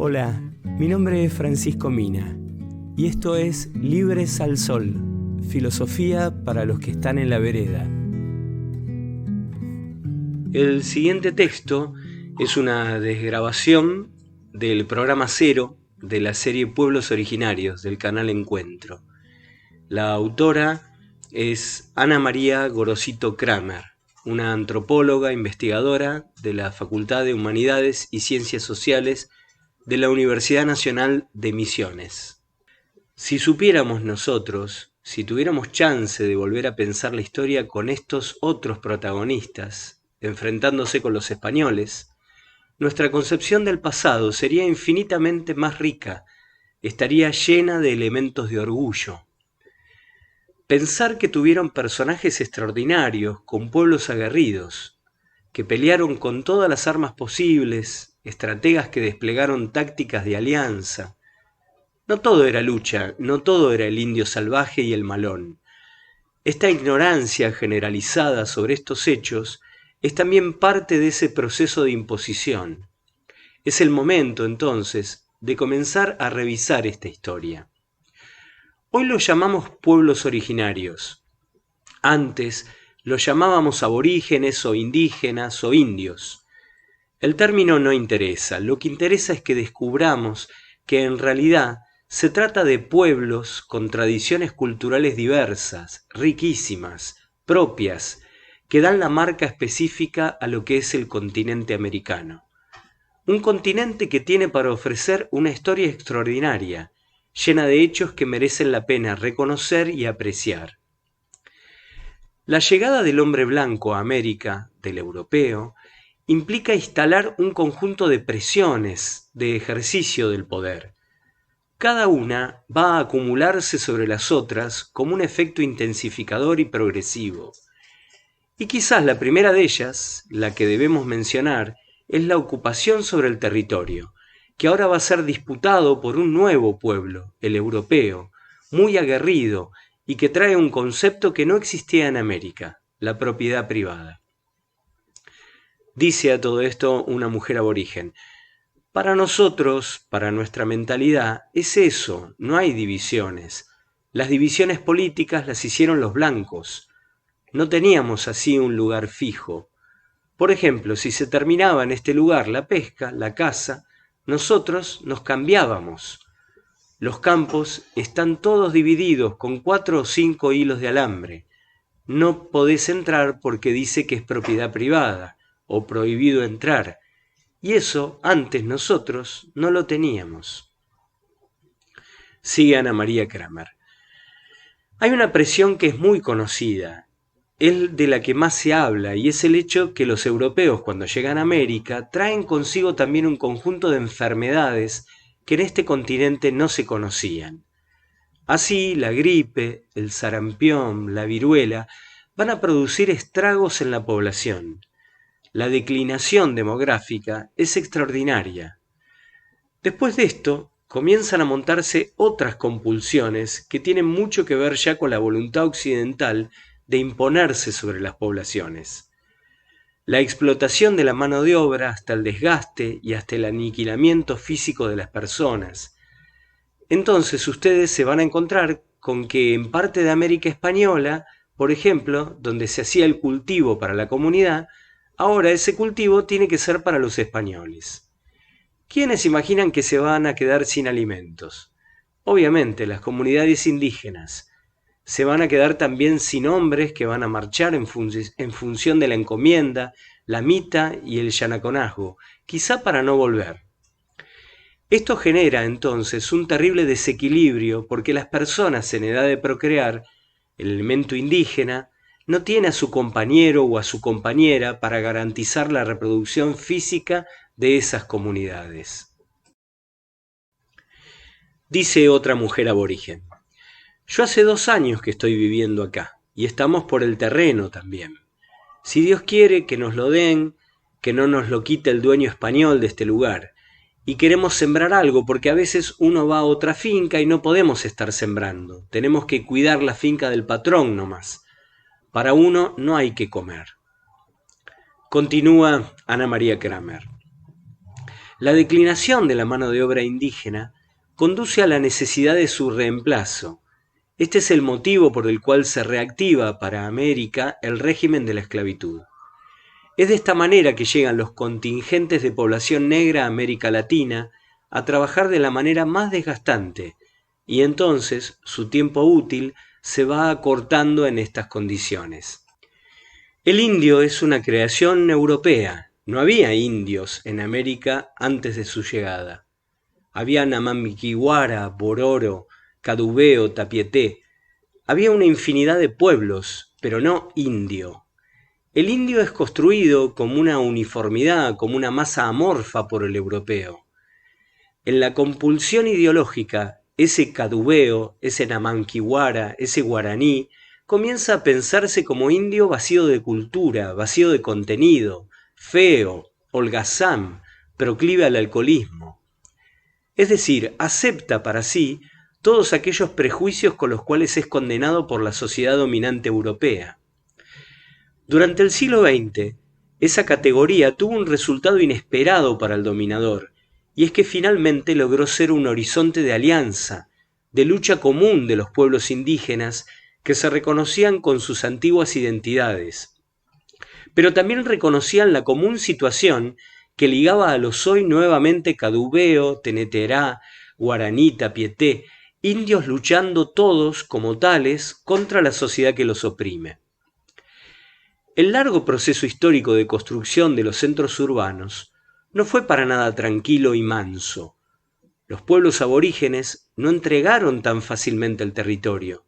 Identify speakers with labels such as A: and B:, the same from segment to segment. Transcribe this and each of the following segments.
A: Hola, mi nombre es Francisco Mina y esto es Libres al Sol, filosofía para los que están en la vereda. El siguiente texto es una desgrabación del programa 0 de la serie Pueblos Originarios del canal Encuentro. La autora es Ana María Gorosito Kramer, una antropóloga investigadora de la Facultad de Humanidades y Ciencias Sociales de la Universidad Nacional de Misiones. Si supiéramos nosotros, si tuviéramos chance de volver a pensar la historia con estos otros protagonistas, enfrentándose con los españoles, nuestra concepción del pasado sería infinitamente más rica, estaría llena de elementos de orgullo. Pensar que tuvieron personajes extraordinarios, con pueblos aguerridos, que pelearon con todas las armas posibles, estrategas que desplegaron tácticas de alianza. No todo era lucha, no todo era el indio salvaje y el malón. Esta ignorancia generalizada sobre estos hechos es también parte de ese proceso de imposición. Es el momento, entonces, de comenzar a revisar esta historia. Hoy los llamamos pueblos originarios. Antes los llamábamos aborígenes o indígenas o indios. El término no interesa, lo que interesa es que descubramos que en realidad se trata de pueblos con tradiciones culturales diversas, riquísimas, propias, que dan la marca específica a lo que es el continente americano. Un continente que tiene para ofrecer una historia extraordinaria, llena de hechos que merecen la pena reconocer y apreciar. La llegada del hombre blanco a América, del europeo, implica instalar un conjunto de presiones, de ejercicio del poder. Cada una va a acumularse sobre las otras como un efecto intensificador y progresivo. Y quizás la primera de ellas, la que debemos mencionar, es la ocupación sobre el territorio, que ahora va a ser disputado por un nuevo pueblo, el europeo, muy aguerrido y que trae un concepto que no existía en América, la propiedad privada. Dice a todo esto una mujer aborigen: para nosotros, para nuestra mentalidad, es eso, no hay divisiones. Las divisiones políticas las hicieron los blancos. No teníamos así un lugar fijo. Por ejemplo, si se terminaba en este lugar la pesca, la caza, nosotros nos cambiábamos. Los campos están todos divididos con 4 o 5 hilos de alambre. No podés entrar porque dice que es propiedad privada o prohibido entrar. Y eso antes nosotros no lo teníamos. Sigue Ana María Kramer. Hay una presión que es muy conocida, es de la que más se habla, y es el hecho que los europeos, cuando llegan a América, traen consigo también un conjunto de enfermedades que en este continente no se conocían. Así, la gripe, el sarampión, la viruela, van a producir estragos en la población. La declinación demográfica es extraordinaria. Después de esto, comienzan a montarse otras compulsiones que tienen mucho que ver ya con la voluntad occidental de imponerse sobre las poblaciones. La explotación de la mano de obra hasta el desgaste y hasta el aniquilamiento físico de las personas. Entonces ustedes se van a encontrar con que en parte de América Española, por ejemplo, donde se hacía el cultivo para la comunidad, ahora ese cultivo tiene que ser para los españoles. ¿Quiénes imaginan que se van a quedar sin alimentos? Obviamente las comunidades indígenas. Se van a quedar también sin hombres que van a marchar en función de la encomienda, la mita y el yanaconazgo, quizá para no volver. Esto genera entonces un terrible desequilibrio porque las personas en edad de procrear, el elemento indígena, no tiene a su compañero o a su compañera para garantizar la reproducción física de esas comunidades. Dice otra mujer aborigen: yo hace 2 años que estoy viviendo acá y estamos por el terreno también. Si Dios quiere que nos lo den, que no nos lo quite el dueño español de este lugar. Y queremos sembrar algo porque a veces uno va a otra finca y no podemos estar sembrando. Tenemos que cuidar la finca del patrón nomás. Para uno no hay que comer. Continúa Ana María Kramer. La declinación de la mano de obra indígena conduce a la necesidad de su reemplazo. Este es el motivo por el cual se reactiva para América el régimen de la esclavitud. Es de esta manera que llegan los contingentes de población negra a América Latina a trabajar de la manera más desgastante, y entonces su tiempo útil se va acortando en estas condiciones. El indio es una creación europea. No había indios en América antes de su llegada. Había Namamiquiwara, Bororo, Cadubeo, Tapieté. Había una infinidad de pueblos, pero no indio. El indio es construido como una uniformidad, como una masa amorfa por el europeo. En la compulsión ideológica, ese cadubeo, ese namanquiwara, ese guaraní, comienza a pensarse como indio vacío de cultura, vacío de contenido, feo, holgazán, proclive al alcoholismo. Es decir, acepta para sí todos aquellos prejuicios con los cuales es condenado por la sociedad dominante europea. Durante el siglo XX, esa categoría tuvo un resultado inesperado para el dominador, y es que finalmente logró ser un horizonte de alianza, de lucha común de los pueblos indígenas que se reconocían con sus antiguas identidades, pero también reconocían la común situación que ligaba a los hoy nuevamente cadubeo, teneterá, guaraní, tapieté, indios luchando todos como tales contra la sociedad que los oprime. El largo proceso histórico de construcción de los centros urbanos no fue para nada tranquilo y manso. Los pueblos aborígenes no entregaron tan fácilmente el territorio.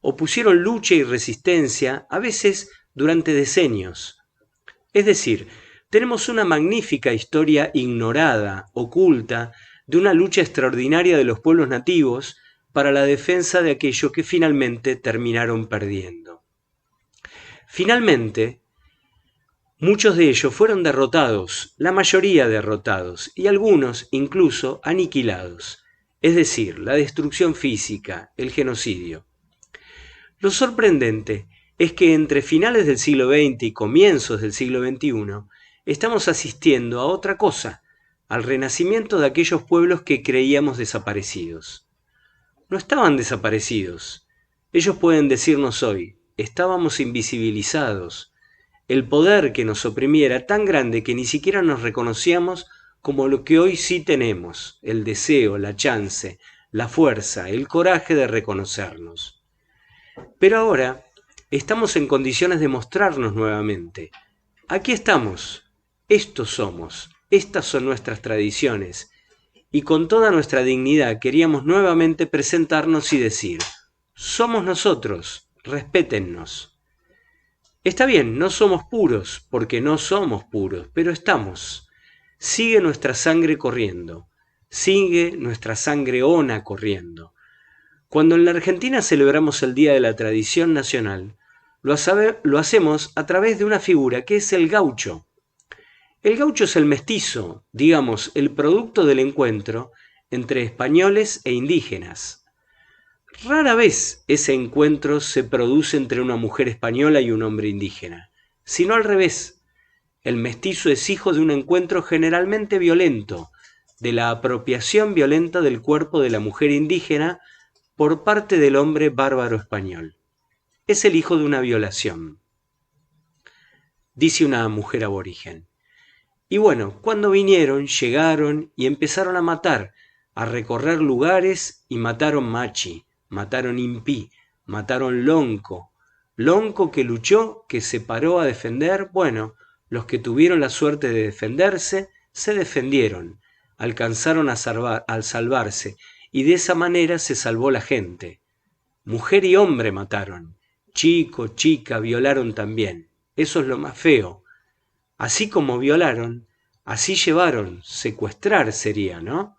A: Opusieron lucha y resistencia, a veces durante decenios. Es decir, tenemos una magnífica historia ignorada, oculta, de una lucha extraordinaria de los pueblos nativos para la defensa de aquello que finalmente terminaron perdiendo. Finalmente, muchos de ellos fueron derrotados, la mayoría derrotados, y algunos incluso aniquilados, es decir, la destrucción física, el genocidio. Lo sorprendente es que entre finales del siglo XX y comienzos del siglo XXI estamos asistiendo a otra cosa, al renacimiento de aquellos pueblos que creíamos desaparecidos. No estaban desaparecidos. Ellos pueden decirnos hoy, estábamos invisibilizados. El poder que nos oprimía era tan grande que ni siquiera nos reconocíamos como lo que hoy sí tenemos, el deseo, la chance, la fuerza, el coraje de reconocernos. Pero ahora estamos en condiciones de mostrarnos nuevamente. Aquí estamos, estos somos, estas son nuestras tradiciones, y con toda nuestra dignidad queríamos nuevamente presentarnos y decir, somos nosotros, respétennos. Está bien, no somos puros, porque no somos puros, pero estamos. Sigue nuestra sangre corriendo, sigue nuestra sangre ona corriendo. Cuando en la Argentina celebramos el Día de la Tradición Nacional, lo hacemos a través de una figura que es el gaucho. El gaucho es el mestizo, digamos, el producto del encuentro entre españoles e indígenas. Rara vez ese encuentro se produce entre una mujer española y un hombre indígena, sino al revés. El mestizo es hijo de un encuentro generalmente violento, de la apropiación violenta del cuerpo de la mujer indígena por parte del hombre bárbaro español. Es el hijo de una violación, dice una mujer aborigen. Y bueno, cuando vinieron, llegaron y empezaron a matar, a recorrer lugares y mataron machi, mataron impí, mataron lonco. Lonco que luchó, que se paró a defender, bueno, los que tuvieron la suerte de defenderse, se defendieron, alcanzaron a salvarse, y de esa manera se salvó la gente. Mujer y hombre mataron, chico, chica, violaron también. Eso es lo más feo. Así como violaron, así llevaron, secuestrar sería, ¿no?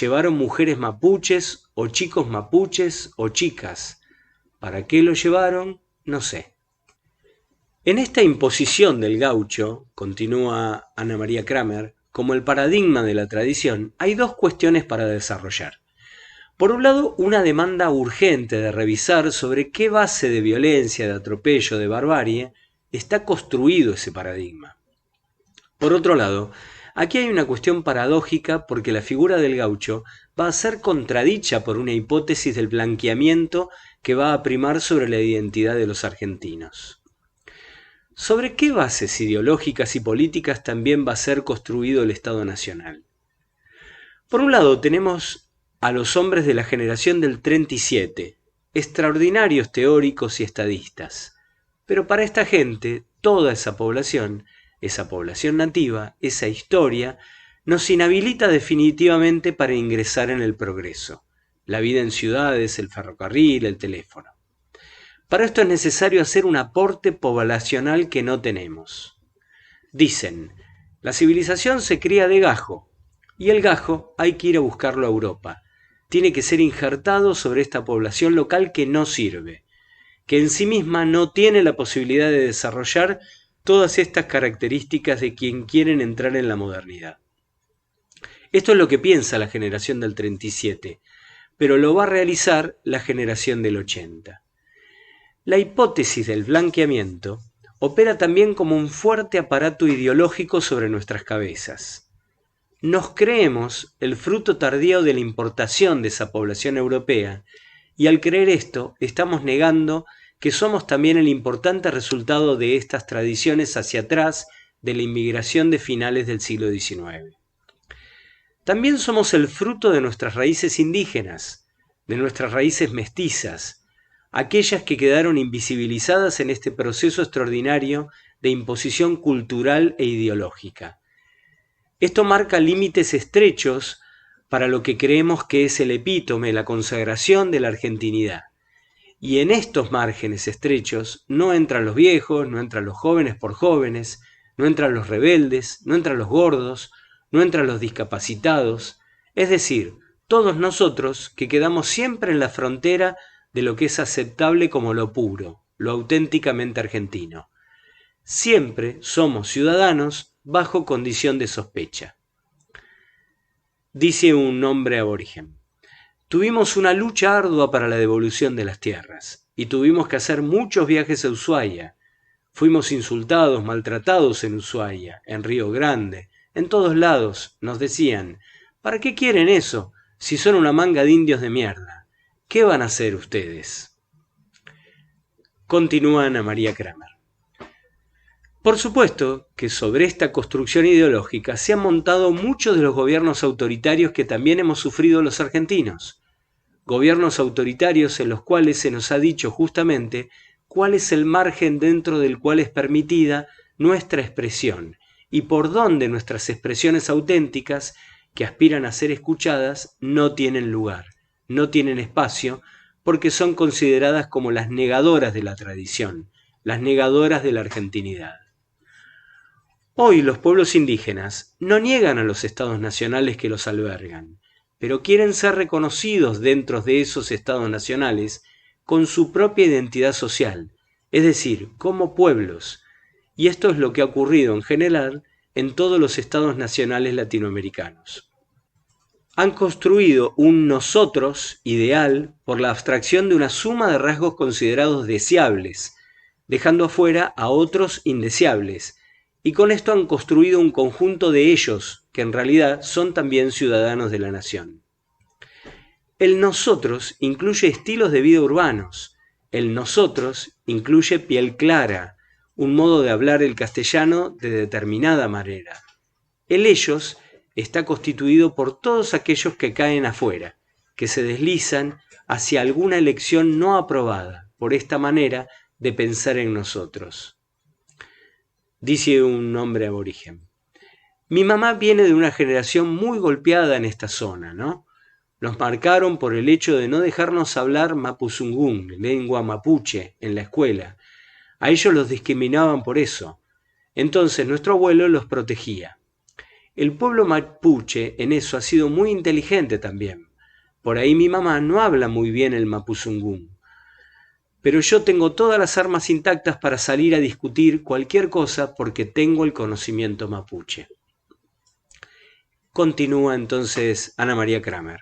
A: Llevaron mujeres mapuches o chicos mapuches o chicas. ¿Para qué lo llevaron? No sé. En esta imposición del gaucho, continúa Ana María Kramer, como el paradigma de la tradición, hay dos cuestiones para desarrollar. Por un lado, una demanda urgente de revisar sobre qué base de violencia, de atropello, de barbarie, está construido ese paradigma. Por otro lado, Aquí hay una cuestión paradójica porque la figura del gaucho va a ser contradicha por una hipótesis del blanqueamiento que va a primar sobre la identidad de los argentinos. ¿Sobre qué bases ideológicas y políticas también va a ser construido el Estado Nacional? Por un lado tenemos a los hombres de la generación del 37, extraordinarios teóricos y estadistas, pero para esta gente, toda esa población nativa, esa historia, nos inhabilita definitivamente para ingresar en el progreso, la vida en ciudades, el ferrocarril, el teléfono. Para esto es necesario hacer un aporte poblacional que no tenemos. Dicen, la civilización se cría de gajo, y el gajo hay que ir a buscarlo a Europa. Tiene que ser injertado sobre esta población local que no sirve, que en sí misma no tiene la posibilidad de desarrollar todas estas características de quien quieren entrar en la modernidad. Esto es lo que piensa la generación del 37, pero lo va a realizar la generación del 80. La hipótesis del blanqueamiento opera también como un fuerte aparato ideológico sobre nuestras cabezas. Nos creemos el fruto tardío de la importación de esa población europea, y al creer esto estamos negando que somos también el importante resultado de estas tradiciones hacia atrás de la inmigración de finales del siglo XIX. También somos el fruto de nuestras raíces indígenas, de nuestras raíces mestizas, aquellas que quedaron invisibilizadas en este proceso extraordinario de imposición cultural e ideológica. Esto marca límites estrechos para lo que creemos que es el epítome, la consagración de la argentinidad. Y en estos márgenes estrechos no entran los viejos, no entran los jóvenes por jóvenes, no entran los rebeldes, no entran los gordos, no entran los discapacitados, es decir, todos nosotros que quedamos siempre en la frontera de lo que es aceptable como lo puro, lo auténticamente argentino. Siempre somos ciudadanos bajo condición de sospecha. Dice un hombre aborigen: tuvimos una lucha ardua para la devolución de las tierras, y tuvimos que hacer muchos viajes a Ushuaia. Fuimos insultados, maltratados en Ushuaia, en Río Grande, en todos lados. Nos decían, ¿para qué quieren eso, si son una manga de indios de mierda? ¿Qué van a hacer ustedes? Continúa Ana María Kramer. Por supuesto que sobre esta construcción ideológica se han montado muchos de los gobiernos autoritarios que también hemos sufrido los argentinos. Gobiernos autoritarios en los cuales se nos ha dicho justamente cuál es el margen dentro del cual es permitida nuestra expresión y por dónde nuestras expresiones auténticas, que aspiran a ser escuchadas, no tienen lugar, no tienen espacio, porque son consideradas como las negadoras de la tradición, las negadoras de la argentinidad. Hoy los pueblos indígenas no niegan a los estados nacionales que los albergan, pero quieren ser reconocidos dentro de esos estados nacionales con su propia identidad social, es decir, como pueblos, y esto es lo que ha ocurrido en general en todos los estados nacionales latinoamericanos. Han construido un nosotros ideal por la abstracción de una suma de rasgos considerados deseables, dejando afuera a otros indeseables, y con esto han construido un conjunto de ellos, que en realidad son también ciudadanos de la nación. El nosotros incluye estilos de vida urbanos, el nosotros incluye piel clara, un modo de hablar el castellano de determinada manera. El ellos está constituido por todos aquellos que caen afuera, que se deslizan hacia alguna elección no aprobada por esta manera de pensar en nosotros. Dice un hombre aborigen: mi mamá viene de una generación muy golpeada en esta zona, ¿no? Nos marcaron por el hecho de no dejarnos hablar mapuzungún, lengua mapuche, en la escuela. A ellos los discriminaban por eso. Entonces nuestro abuelo los protegía. El pueblo mapuche en eso ha sido muy inteligente también. Por ahí mi mamá no habla muy bien el mapuzungún. Pero yo tengo todas las armas intactas para salir a discutir cualquier cosa porque tengo el conocimiento mapuche. Continúa entonces Ana María Kramer.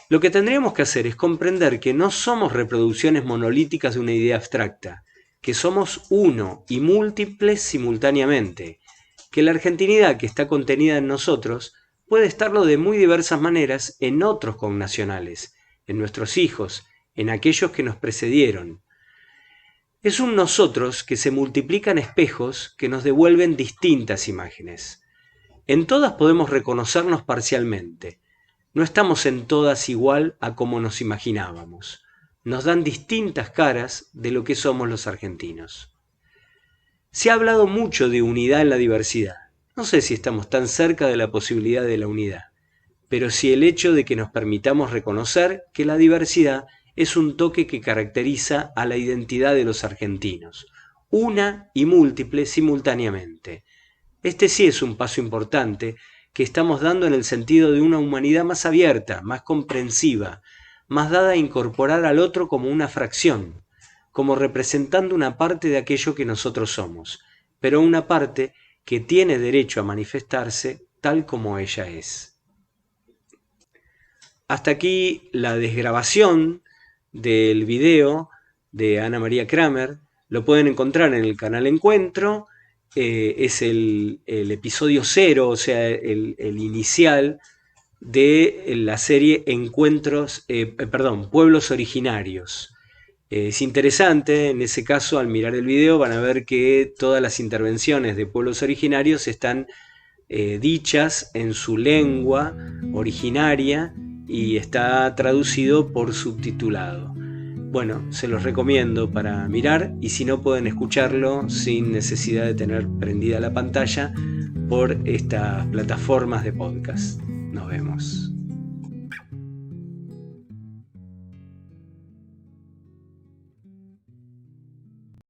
A: Lo que tendríamos que hacer es comprender que no somos reproducciones monolíticas de una idea abstracta, que somos uno y múltiples simultáneamente, que la argentinidad que está contenida en nosotros puede estarlo de muy diversas maneras en otros connacionales, en nuestros hijos, en aquellos que nos precedieron. Es un nosotros que se multiplican espejos que nos devuelven distintas imágenes. En todas podemos reconocernos parcialmente. No estamos en todas igual a como nos imaginábamos. Nos dan distintas caras de lo que somos los argentinos. Se ha hablado mucho de unidad en la diversidad. No sé si estamos tan cerca de la posibilidad de la unidad, pero sí el hecho de que nos permitamos reconocer que la diversidad es un toque que caracteriza a la identidad de los argentinos, una y múltiple simultáneamente. Este sí es un paso importante que estamos dando en el sentido de una humanidad más abierta, más comprensiva, más dada a incorporar al otro como una fracción, como representando una parte de aquello que nosotros somos, pero una parte que tiene derecho a manifestarse tal como ella es. Hasta aquí la desgrabación del video de Ana María Kramer. Lo pueden encontrar en el canal Encuentro. Es el episodio 0, o sea, el inicial de la serie Pueblos Originarios. Es interesante, en ese caso, al mirar el video van a ver que todas las intervenciones de pueblos originarios están dichas en su lengua originaria y está traducido por subtitulado. Bueno, se los recomiendo para mirar, y si no, pueden escucharlo sin necesidad de tener prendida la pantalla por estas plataformas de podcast. Nos vemos.